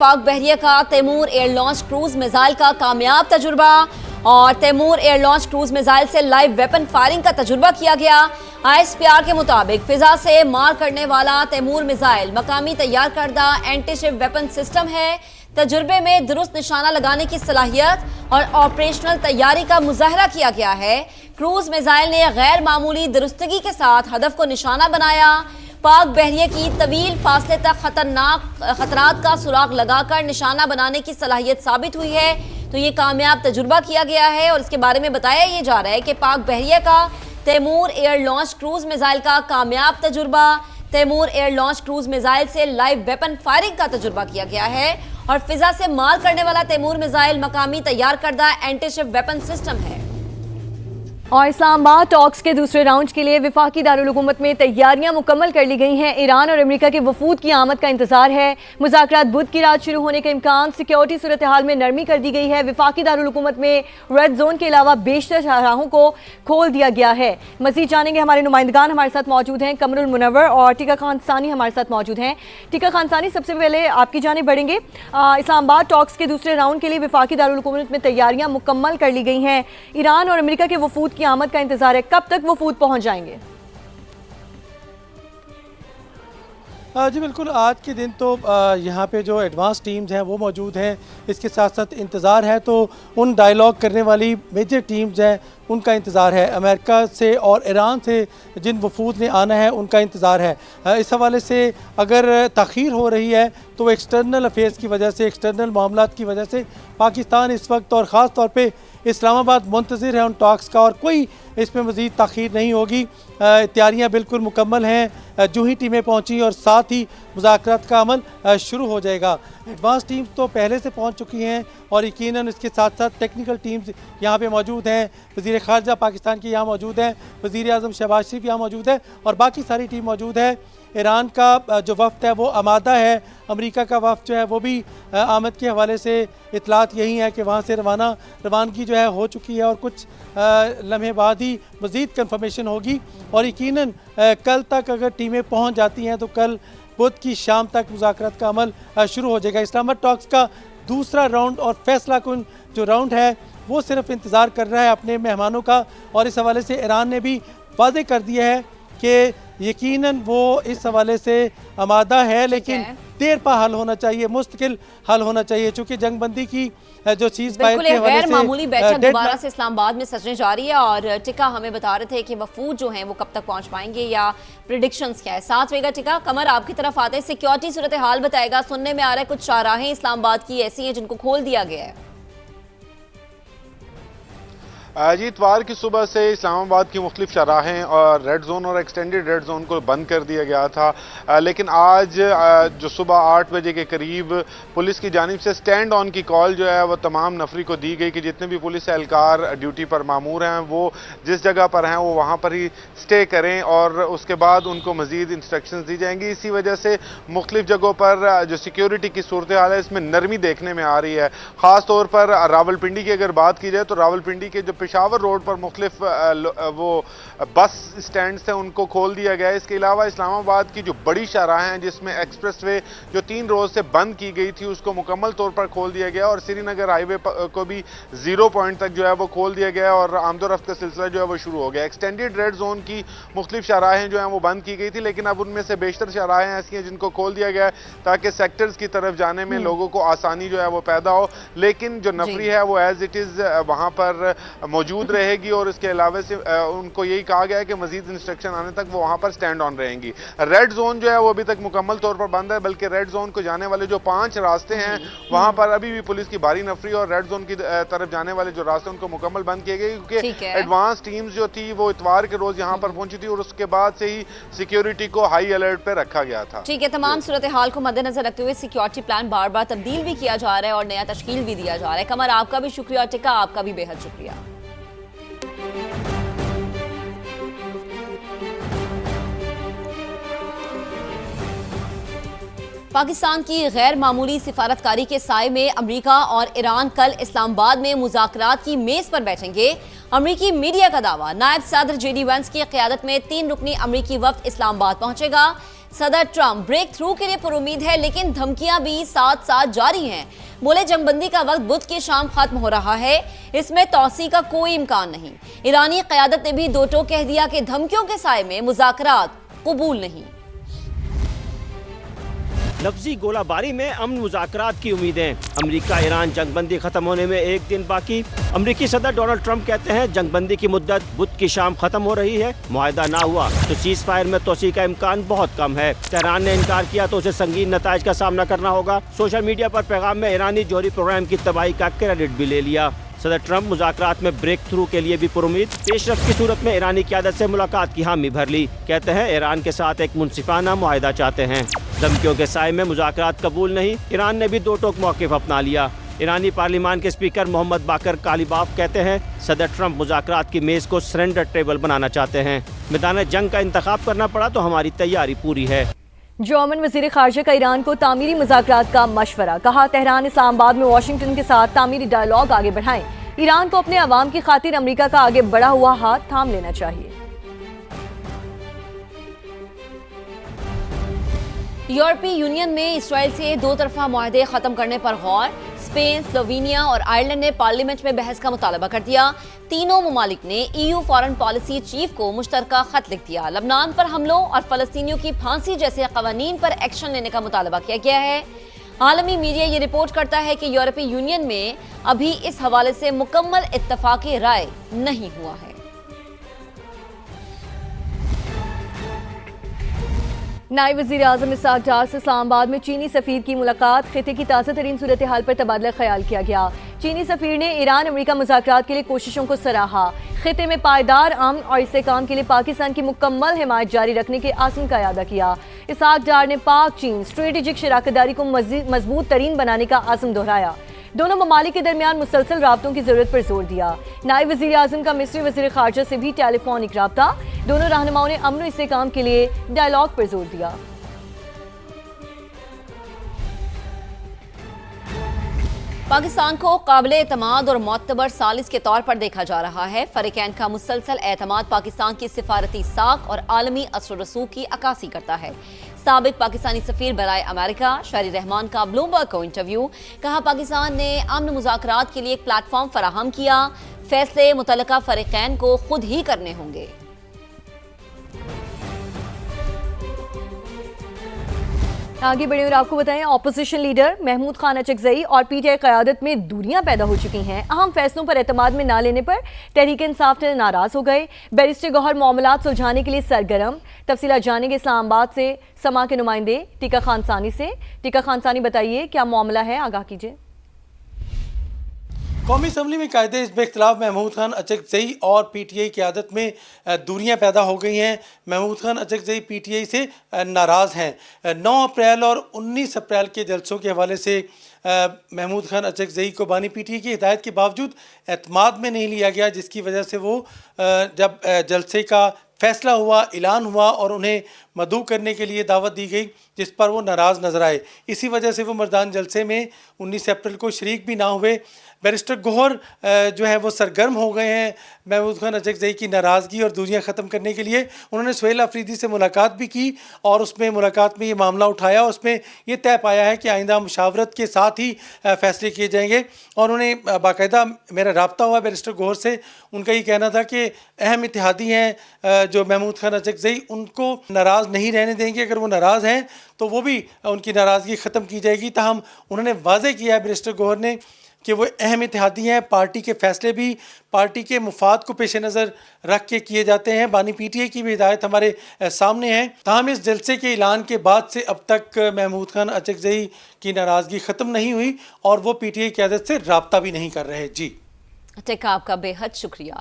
पाक बहरिया का Taimur air launch cruise missile का कामयाब तजुर्बा और Taimur air launch cruise missile से लाइव वेपन फायरिंग का तजुर्बा किया गया। ISPR के मुताबिक फिजा से मार करने वाला तैमूर मिसाइल मकामी तैयार करदा एंटी शिप वेपन सिस्टम है। तजुर्बे में दुरुस्त निशाना लगाने की सलाहियत और ऑपरेशनल तैयारी का मुजाहरा किया गया है। क्रूज मिसाइल ने गैर मामूली दुरुस्तगी के साथ हदफ को निशाना बनाया। पाक बहरिया की तवील फासले तक खतरात का सुराग लगाकर निशाना बनाने की सलाहियत साबित हुई है। तो ये कामयाब तजुर्बा किया गया है और इसके बारे में बताया ये जा रहा है कि पाक बहरिया का Taimur air launch cruise missile का कामयाब तजुर्बा, Taimur air launch cruise missile से लाइव वेपन फायरिंग का तजुर्बा किया गया है और फिजा से मार करने वाला तैमूर मिसाइल मकामी तैयार करदा एंटी शिप वेपन सिस्टम है। और इस्लामाबाद टॉक्स के दूसरे राउंड के लिए वफाकी दारुल हुकूमत में तैयारियां मुकम्मल कर ली गई हैं। ईरान और अमेरिका के वफूद की आमद का इंतजार है। मुज़ाकरात बुध की रात शुरू होने का इम्कान। सिक्योरिटी सूरत हाल में नरमी कर दी गई है। वफाकी दारुल हुकूमत में रेड जोन के अलावा बेशतर शाहराहों को खोल दिया गया है। मज़ीद जानेंगे, हमारे नुमाइंदगान हमारे साथ मौजूद हैं, कमरुल मुनव्वर और टिका खान सानी हमारे साथ मौजूद हैं। टिका खान सानी, सबसे पहले आपकी जानिब बढ़ेंगे। इस्लामाबाद टॉक्स के दूसरे राउंड के लिए वफाकी दारुल हुकूमत में तैयारियां मुकम्मल कर ली गई हैं। ईरान और अमेरिका के वफूद की आमद का इंतजार है, कब तक वफूद पहुंच जाएंगे? जी बिल्कुल, आज के दिन तो यहाँ पे जो एडवांस टीम्स हैं वो मौजूद हैं। इसके साथ साथ इंतज़ार है तो उन डायलॉग करने वाली मेजर टीम्स हैं उनका इंतज़ार है। अमेरिका से और ईरान से जिन वफूद ने आना है उनका इंतज़ार है। इस हवाले से अगर ताख़ीर हो रही है तो एक्सटर्नल अफेयर्स की वजह से, एक्सटर्नल मामलात की वजह से पाकिस्तान इस वक्त और ख़ास तौर पे इस्लामाबाद मुंतज़िर है उन टॉक्स का और कोई इसमें मज़ीद ताख़ीर नहीं होगी। तैयारियाँ बिल्कुल मुकम्मल हैं। जो ही टीमें पहुँची और साथ ही मुज़ाकरात का अमल शुरू हो जाएगा। एडवांस टीम्स तो पहले से पहुँच चुकी हैं और यकीनन इसके साथ साथ टेक्निकल टीम्स यहाँ पे मौजूद हैं। वज़ीर ख़ारजा पाकिस्तान की यहाँ मौजूद हैं, वज़ीर आज़म शहबाज शरीफ यहाँ मौजूद है और बाकी सारी टीम मौजूद है। ईरान का जो वफ़द है वो आमादा है। अमेरिका का वफ़द जो है वो भी आमद के हवाले से इतलात यही है कि वहाँ से रवानगी जो है हो चुकी है और कुछ लम्हे बाद ही मज़ीद कन्फर्मेशन होगी और यकीनन कल तक अगर टीमें पहुँच जाती हैं तो कल बुध की शाम तक मुज़ाकरात का अमल शुरू हो जाएगा। इस्लामाबाद टॉक्स का दूसरा राउंड और फैसला कुन जो राउंड है वो सिर्फ इंतज़ार कर रहा है अपने मेहमानों का और इस हवाले से ईरान ने भी वाज़ेह कर दिया है कि यकीनन वो इस हवाले से आमादा है, लेकिन देर पा हल होना चाहिए, मुस्तकिल हल होना चाहिए, चूँकि जंगबंदी की जो चीज़ गैर मामूली बैठक दोबारा से इस्लामाबाद में सजने जा रही है। और टिका हमें बता रहे थे कि वफूद जो हैं वो कब तक पहुंच पाएंगे या प्रेडिक्शंस क्या है। साथ रहेगा टिका। कमर, आपकी तरफ आते हैं, सिक्योरिटी सूरत हाल बताएगा। सुनने में आ रहा है कुछ शाहराहें इस्लामाबाद की ऐसी हैं जिनको खोल दिया गया है। जी, इतवार की सुबह से इस्लामाबाद की मुख्तलिफ शाहराहें और रेड जोन और एक्सटेंडेड रेड जोन को बंद कर दिया गया था, लेकिन आज जो सुबह 8 बजे के करीब पुलिस की जानिब से स्टैंड ऑन की कॉल जो है वो तमाम नफरी को दी गई कि जितने भी पुलिस एहलकार ड्यूटी पर मामूर हैं वो जिस जगह पर हैं वो वहाँ पर ही स्टे करें और उसके बाद उनको मज़ीद इंस्ट्रक्शंस दी जाएंगी। इसी वजह से मुख्तलिफ जगहों पर जो सिक्योरिटी की सूरत हाल है इसमें नरमी देखने में आ रही है। ख़ास तौर पर रावलपिंडी की अगर बात की जाए तो रावलपिंडी के जो पेशावर रोड पर मुख्तलिफ वो बस स्टैंड से उनको खोल दिया गया है। इसके अलावा इस्लामाबाद की जो बड़ी शाहराहें हैं जिसमें एक्सप्रेस वे जो 3 रोज से बंद की गई थी उसको मुकम्मल तौर पर खोल दिया गया और श्रीनगर हाईवे को भी 0 पॉइंट तक जो है वो खोल दिया गया और आमदोरफ्त का सिलसिला जो है वो शुरू हो गया। एक्सटेंडेड रेड जोन की मुख्तलिफ शाहराहें जो हैं वो बंद की गई थी, लेकिन अब उनमें से बेशतर शाहराहें ऐसी हैं जिनको खोल दिया गया है ताकि सेक्टर्स की तरफ जाने में लोगों को आसानी जो है वो पैदा हो, लेकिन जो नफरी है वो एज इट इज़ वहाँ पर मौजूद रहेगी और इसके अलावा से उनको यही कहा गया है कि मजीद इंस्ट्रक्शन आने तक वो वहाँ पर स्टैंड ऑन रहेंगी। रेड जोन जो है वो अभी तक मुकम्मल तौर पर बंद है, बल्कि रेड जोन को जाने वाले जो 5 रास्ते हैं वहाँ पर अभी भी पुलिस की भारी नफरी और रेड जोन की तरफ जाने वाले जो रास्ते उनको मुकम्मल बंद किए गए क्योंकि एडवांस टीम्स जो थी वो इतवार के रोज यहाँ पर पहुंची थी और उसके बाद से ही सिक्योरिटी को हाई अलर्ट पर रखा गया था। ठीक है, तमाम सूरत हाल को मद्देनजर रखते हुए सिक्योरिटी प्लान बार बार तब्दील भी किया जा रहा है और नया तश्कील भी दिया जा रहा है। कमर, आपका भी शुक्रिया, टिका आपका भी बेहद शुक्रिया। पाकिस्तान की गैर मामूली सिफारतकारी के साए में अमेरिका और ईरान कल इस्लामाबाद में मुज़ाकरात की मेज पर बैठेंगे। अमेरिकी मीडिया का दावा, नायब सदर JD वैंस की क़यादत में 3 रुकनी अमेरिकी वफ़द इस्लामाबाद पहुंचेगा। सदर ट्रंप ब्रेक थ्रू के लिए पुरुमीद है, लेकिन धमकियां भी साथ साथ जारी हैं। बोले जंगबंदी का वक्त बुध की शाम खत्म हो रहा है, इसमें तौसी का कोई इम्कान नहीं। ईरानी क़यादत ने भी दो टोक कह दिया कि धमकियों के साए में मुज़ाकरात कबूल नहीं। लफ्जी गोलाबारी में अमन मुज़ाकरात की उम्मीदें। अमेरिका ईरान जंगबंदी खत्म होने में एक दिन बाकी। अमेरिकी सदर डोनाल्ड ट्रंप कहते हैं जंगबंदी की मुद्दत बुध की शाम खत्म हो रही है, मुआहदा ना हुआ तो सीज फायर में तोसी का इम्कान बहुत कम है। तेहरान ने इनकार किया तो उसे संगीन नताइज का सामना करना होगा। सोशल मीडिया पर पैगाम में ईरानी जौहरी प्रोग्राम की तबाही का क्रेडिट भी ले लिया। सदर ट्रंप मुज़ाकरात में ब्रेक थ्रू के लिए भी पुरुमीद। पेशरफ की सूरत में ईरानी क़यादत से मुलाकात की हामी भर ली। कहते हैं ईरान के साथ एक मुनसिफाना मुआहदा चाहते हैं। धमकियों के साए में मुज़ाकरात कबूल नहीं। ईरान ने भी दो टोक मौक़िफ़ अपना लिया। ईरानी पार्लिमान के स्पीकर मोहम्मद बाकर कालीबाफ कहते हैं सदर ट्रंप मुज़ाकरात की मेज़ को सरेंडर टेबल बनाना चाहते हैं। मैदान जंग का इंतखाब करना पड़ा तो हमारी तैयारी पूरी है। जर्मन वज़ीर ख़ारजा का ईरान को तामीरी मुज़ाकरात का मशवरा। कहा तेहरान इस्लामाबाद में वाशिंगटन के साथ तामीरी डायलॉग आगे बढ़ाएं। ईरान को अपने अवाम की खातिर अमेरिका का आगे बढ़ा हुआ हाथ थाम लेना चाहिए। यूरोपीय यूनियन में इसराइल से दो तरफा मुआहदे खत्म करने पर गौर। स्पेन, स्लोवेनिया और आयरलैंड ने पार्लियामेंट में बहस का मुतालबा कर दिया। तीनों ममालिक ने EU फॉरेन पॉलिसी चीफ को मुश्तरका खत लिख दिया। लबनान पर हमलों और फलस्तीनियों की फांसी जैसे कवानीन पर एक्शन लेने का मुतालबा किया गया है। आलमी मीडिया ये रिपोर्ट करता है कि यूरोपीय यूनियन में अभी इस हवाले से मुकम्मल इत्तफाक़ी राय नहीं हुआ है। नायब वज़ीर आज़म इसाक डार से इस्लामाबाद में चीनी सफ़ीर की मुलाकात। खिते की ताज़ा तरीन सूरत हाल पर तबादला ख्याल किया गया। चीनी सफ़ीर ने ईरान अमेरिका मुज़ाकरात के लिए कोशिशों को सराहा। खिते में पायदार अमन और इस्तेहकाम के लिए पाकिस्तान की मुकम्मल हिमायत जारी रखने के आज़म का इरादा किया। इसाक डार ने पाक चीन स्ट्रेटेजिक शराकतदारी को मजबूत तरीन बनाने का आज़म दोहराया। दोनों ममालिक के दरमियान मुसलसल राब्तों की जरूरत पर जोर दिया। नायब वज़ीर आज़म का मिस्री वज़ीर ख़ारजा से भी टेलीफोनिक राब्ता। दोनों रहनुमाओं ने अमन इस्तेहकाम के लिए डायलॉग पर जोर दिया। पाकिस्तान को काबिल एतमाद और मोतबर सालिस के तौर पर देखा जा रहा है। फरीकैन का मुसलसल एतमाद पाकिस्तान की सिफारती साख और आलमी असर रसूख की अक्कासी करता है। साबिक पाकिस्तानी सफीर बराए अमेरिका शारी रहमान का ब्लूमबर्ग को इंटरव्यू। कहा पाकिस्तान ने अमन मुज़ाकरात के लिए एक प्लेटफॉर्म फराहम किया, फैसले मुतल्लिका फरीकैन को खुद ही करने होंगे। आगे बढ़े और आपको बताएं ऑपोजिशन लीडर महमूद खान अचकजई और PTI क़यादत में दूरियां पैदा हो चुकी हैं। अहम फैसलों पर एतमाद में ना लेने पर तहरीक इंसाफ से नाराज हो गए। बैरिस्टर गौहर मामलात सुलझाने के लिए सरगर्म। तफसीलात जानेंगे इस्लामाबाद से समा के नुमाइंदे टीका खानसानी से। टीका खानसानी बताइए क्या मामला है, आगाह कीजिए। कौमी असम्बली में कायदे इस इख्तिलाफ महमूद खान अचकजई और PTI क़यादत में दूरियां पैदा हो गई हैं। महमूद खान अचकजई PTI से नाराज़ हैं। 9 अप्रैल और 19 अप्रैल के जलसों के हवाले से महमूद खान अचकजई को बानी PTI की हिदायत के बावजूद एतमाद में नहीं लिया गया, जिसकी वजह से वो जब जलसे का फैसला हुआ, ऐलान हुआ और उन्हें मदऊ करने के लिए दावत दी गई, जिस पर वो नाराज़ नजर आए। इसी वजह से वो मर्दान जलसे में 19 अप्रैल को शरीक भी ना हुए। बैरिस्टर गौहर जो है वो सरगर्म हो गए हैं महमूद खान अचकजई की नाराज़गी और दूरियां ख़त्म करने के लिए। उन्होंने सुहेल अफरीदी से मुलाकात भी की और उसमें मुलाकात में ये मामला उठाया। उसमें ये तय पाया है कि आइंदा मुशावरत के साथ ही फ़ैसले किए जाएंगे। और उन्हें बाकायदा मेरा रब्ता हुआ बैरिस्टर गौहर से। उनका ये कहना था कि अहम इत्तेहादी हैं जो महमूद खान अचकजई, उनको नाराज़ नहीं रहने देंगे। अगर वो नाराज़ हैं तो वो भी उनकी नाराज़गी ख़त्म की जाएगी। ताहम उन्होंने वाज़े किया है बैरिस्टर गौहर ने कि वो अहम इत्तेहादी हैं। पार्टी के फ़ैसले भी पार्टी के मुफाद को पेश नज़र रख के किए जाते हैं। बानी PTI की भी हिदायत हमारे सामने है। ताहम इस जलसे के ऐलान के बाद से अब तक महमूद खान अचकजई की नाराज़गी ख़त्म नहीं हुई और वो PTI क़यादत से रब्ता भी नहीं कर रहे। जी टेका, आपका बेहद शुक्रिया।